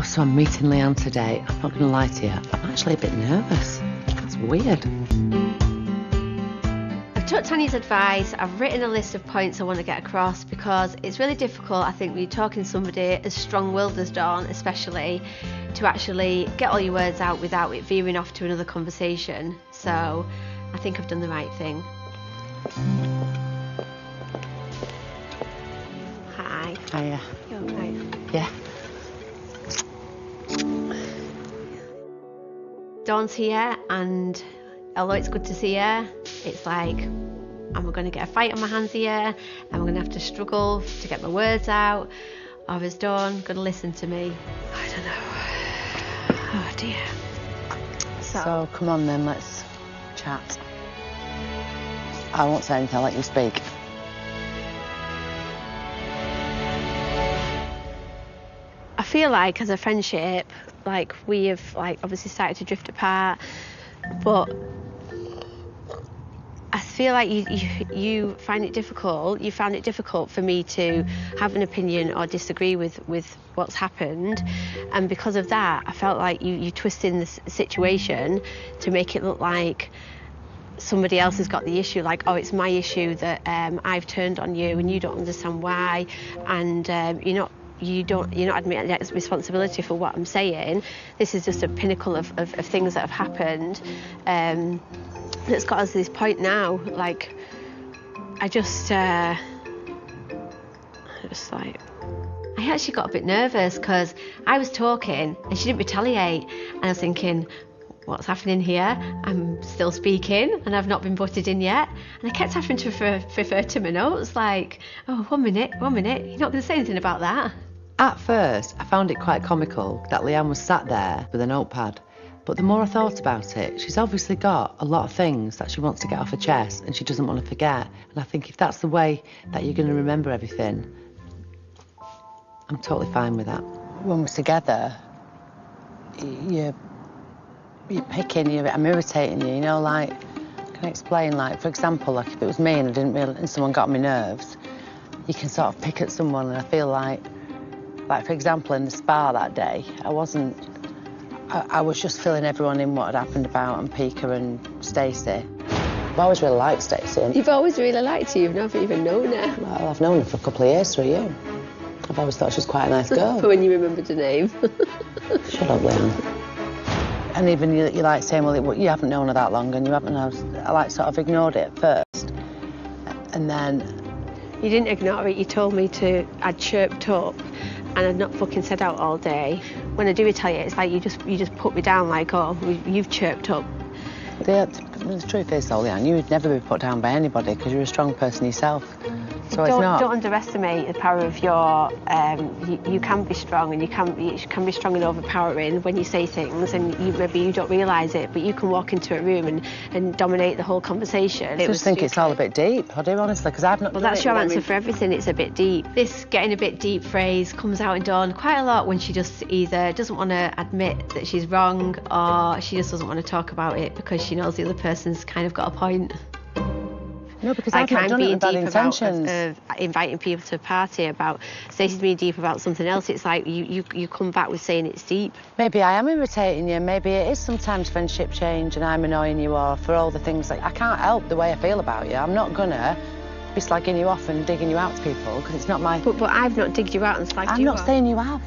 Oh, so I'm meeting Leanne today. I'm not going to lie to you, I'm actually a bit nervous. That's weird. I've took Tanya's advice. I've written a list of points I want to get across because it's really difficult, I think, when you're talking to somebody as strong-willed as Dawn, especially, to actually get all your words out without it veering off to another conversation. So I think I've done the right thing. Hi. Hiya. You alright? Yeah. Dawn's here, and although it's good to see her, it's like, am I going to get a fight on my hands here? Am I going to have to struggle to get my words out? Or is Dawn going to listen to me? I don't know. Oh dear. So come on then, let's chat. I won't say anything, I'll let you speak. I feel like as a friendship, like we have obviously started to drift apart, but I feel like you find it difficult. You found it difficult for me to have an opinion or disagree with what's happened, and because of that, I felt like you twisted this situation to make it look like somebody else has got the issue, like, oh, it's my issue that I've turned on you and you don't understand why, and you're not admitting the responsibility for what I'm saying. This is just a pinnacle of things that have happened that's got us to this point now. Like, I actually got a bit nervous because I was talking and she didn't retaliate, and I was thinking, what's happening here? I'm still speaking and I've not been butted in yet, and I kept having to refer to my notes, like, oh, one minute, you're not going to say anything about that. At first, I found it quite comical that Leanne was sat there with a notepad. But the more I thought about it, she's obviously got a lot of things that she wants to get off her chest and she doesn't want to forget. And I think if that's the way that you're going to remember everything, I'm totally fine with that. When we're together, you're picking, I'm irritating you, you know, like, can I explain, like, for example, like if it was me and I didn't really, and someone got on my nerves, you can sort of pick at someone, and I feel like for example, in the spa that day, I was just filling everyone in what had happened about Pika and Stacey. I've always really liked Stacey. You've always really liked her, you've never even known her. Well, I've known her for a couple of years through you. I've always thought she was quite a nice girl. When you remembered her name. Shut up, Leanne. And even you like saying, well, you haven't known her that long, and you haven't, I like sort of ignored it at first. And then... You didn't ignore it, you told me I'd chirped up and I'd not fucking said out all day. When I do retaliate, it's like you just put me down, like, oh, you've chirped up. The truth is, though, Leanne, you would never be put down by anybody because you're a strong person yourself. So it's not... Don't underestimate the power of your... you can be strong, and you can be strong and overpowering when you say things, and maybe you don't realise it, but you can walk into a room and dominate the whole conversation. I just think it's all a bit deep, I do, honestly, because I've not... Well, that's your answer for everything, it's a bit deep. This getting a bit deep phrase comes out in Dawn quite a lot when she just either doesn't want to admit that she's wrong, or she just doesn't want to talk about it because she knows the other person's kind of got a point. No, because I've not done it with bad intentions. About inviting people to a party, about Stacey's being deep about something else. It's like you come back with saying it's deep. Maybe I am irritating you. Maybe it is sometimes friendship change and I'm annoying you, or for all the things like I can't help the way I feel about you. I'm not gonna be slagging you off and digging you out to people because it's not my... But I've not digged you out and slagged you off. I'm not saying you have.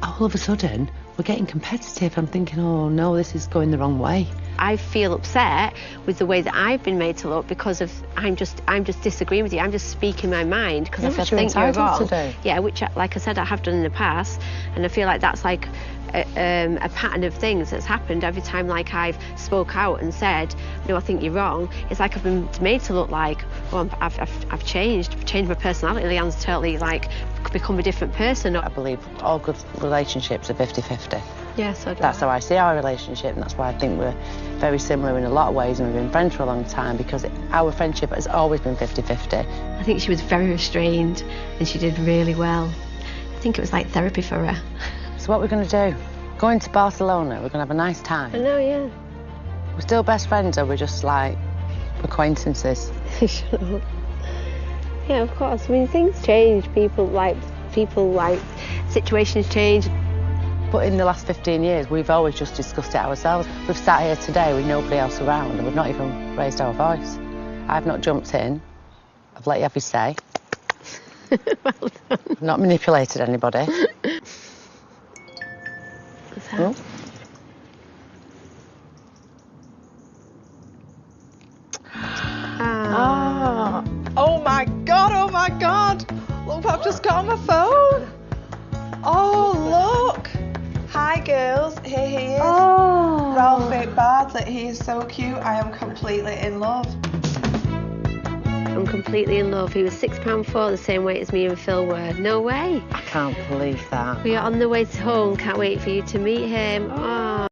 All of a sudden, we're getting competitive. I'm thinking, oh no, this is going the wrong way. I feel upset with the way that I've been made to look because of I'm just disagreeing with you. I'm just speaking my mind because I think you're wrong. Yeah, which, like I said, I have done in the past, and I feel like that's like a pattern of things that's happened every time. Like I've spoke out and said, no, I think you're wrong. It's like I've been made to look like, oh, I've changed my personality. Leanne's totally like become a different person. I believe all good relationships are 50-50. Yeah, so that's how I see our relationship, and that's why I think we're very similar in a lot of ways, and we've been friends for a long time because our friendship has always been 50-50. I think she was very restrained and she did really well. I think it was like therapy for her. So what we're going to do? Going to Barcelona, we're going to have a nice time. I know, yeah. We're still best friends, or we're just like acquaintances? Shut up. Yeah, of course. I mean, things change. People like situations change. But in the last 15 years, we've always just discussed it ourselves. We've sat here today with nobody else around and we've not even raised our voice. I've not jumped in. I've let you have your say. Well done. I've not manipulated anybody. Oh. Ah. Oh my God, oh my God. Look what I've just got on my phone. Oh, look. Hi, girls. Here he is. Oh. Ralph Bardsley. He is so cute. I am completely in love. I'm completely in love. He was £6'4", the same weight as me and Phil were. No way. I can't believe that. We are on the way to home. Can't wait for you to meet him. Oh.